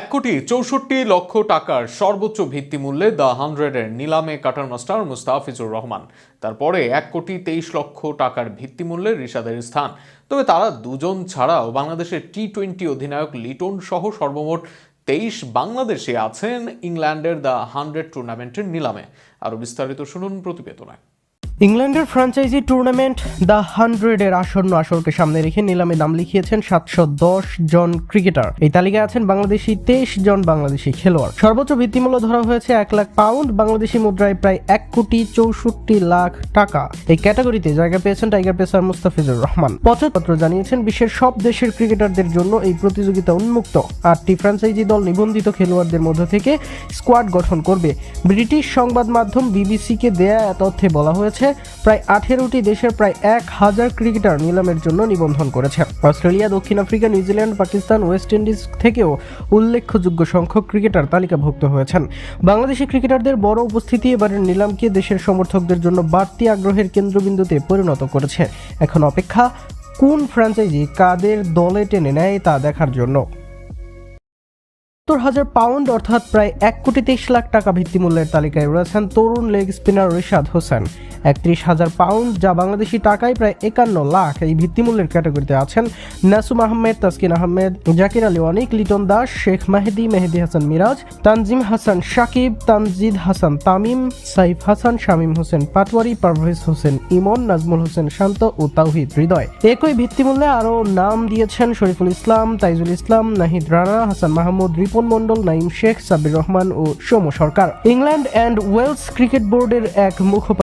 1,64,00,000 টাকার সর্বোচ্চ ভিত্তিমূল্যে দ্য 100-এর নিলামে কাটার মাস্টার মুস্তাফিজুর রহমান। তারপরে 1,23,00,000 টাকার ভিত্তিমূল্যে রিশাদের স্থান। তবে তারা দুজন ছাড়াও বাংলাদেশের টি-20 অধিনায়ক লিটন সহ সর্বমোট 23 বাংলাদেশি আছেন ইংল্যান্ডের দ্য 100 টুর্নামেন্টের নিলামে। আরও বিস্তারিত শুনুন প্রতিবেদনে। ইংল্যান্ডের ফ্র্যাঞ্চাইজি টুর্নামেন্ট দ্য 100-এর আসন্ন আসরকে সামনে রেখে নিলামে নাম লিখিয়েছেন 710 জন ক্রিকেটার। এই তালিকায় আছেন বাংলাদেশি 23 জন বাংলাদেশি খেলোয়াড়। সর্বোচ্চ ভিত্তিমূল্য ধরা হয়েছে 1 লাখ পাউন্ড, বাংলাদেশি মুদ্রায় প্রায় 1,64,00,000 টাকা। এই ক্যাটাগরিতে জায়গা পেয়েছেন টাইগার পেসার মুস্তাফিজুর রহমান। পত্র জানিয়েছেন বিশ্বের সব দেশের ক্রিকেটারদের জন্য এই প্রতিযোগিতা উন্মুক্ত। 8টি ফ্র্যাঞ্চাইজি দল নিবন্ধিত খেলোয়াড়দের মধ্য থেকে স্কোয়াড গঠন করবে। ব্রিটিশ সংবাদ মাধ্যম বিবিসিকে দেয়া তথ্যে বলা হয়েছে প্রায় 18টি দেশের প্রায় 1000 ক্রিকেটার নিলামের জন্য নিবন্ধন করেছে। অস্ট্রেলিয়া, দক্ষিণ Africa, New Zealand, Pakistan, West Indies থেকেও উল্লেখযোগ্য সংখ্যক ক্রিকেটার তালিকাভুক্ত হয়েছেন। বাংলাদেশি ক্রিকেটারদের বড় উপস্থিতি এবারের নিলামকে দেশের সমর্থকদের জন্য বাড়তি আগ্রহের কেন্দ্রবিন্দুতে পরিণত করেছে। এখন অপেক্ষা কোন ফ্র্যাঞ্চাইজি কাদের দলে টেনে নেয় তা দেখার জন্য। 70,000 পাউন্ড অর্থাৎ প্রায় 1,23,00,000 টাকা ভিত্তিমূল্যের তালিকায় রয়েছেন তরুণ leg spinner Rishad Hossain. 31,000 pound যা বাংলাদেশি টাকায় প্রায় 51 লাখ এই ভিত্তিমূল্যের ক্যাটাগরিতে আছেন নাসুম আহমেদ, তাসকিন আহমেদ, জাকির আলী অনিক, লিটন দাস, শেখ মেহেদী হাসান মিরাজ, তানজিম হাসান শাকিব, তানজিদ হাসান তামিম, সাইফ হাসান, শামীম হোসেন পাটোয়ারি, পারভেজ হোসেন ইমন, নাজমুল হোসেন শান্ত ও তাওহিদ হৃদয়। একই ভিত্তিমূল্যে আরও নাম দিয়েছেন শরীফুল ইসলাম, তাইজুল ইসলাম, নাহিদ রানা, হাসান মাহমুদ, রিপন মন্ডল, নাইম শেখ, সাব্বির রহমান ও সৌম্য সরকার। ইংল্যান্ড অ্যান্ড ওয়েলস ক্রিকেট বোর্ডের এক মুখপাত্র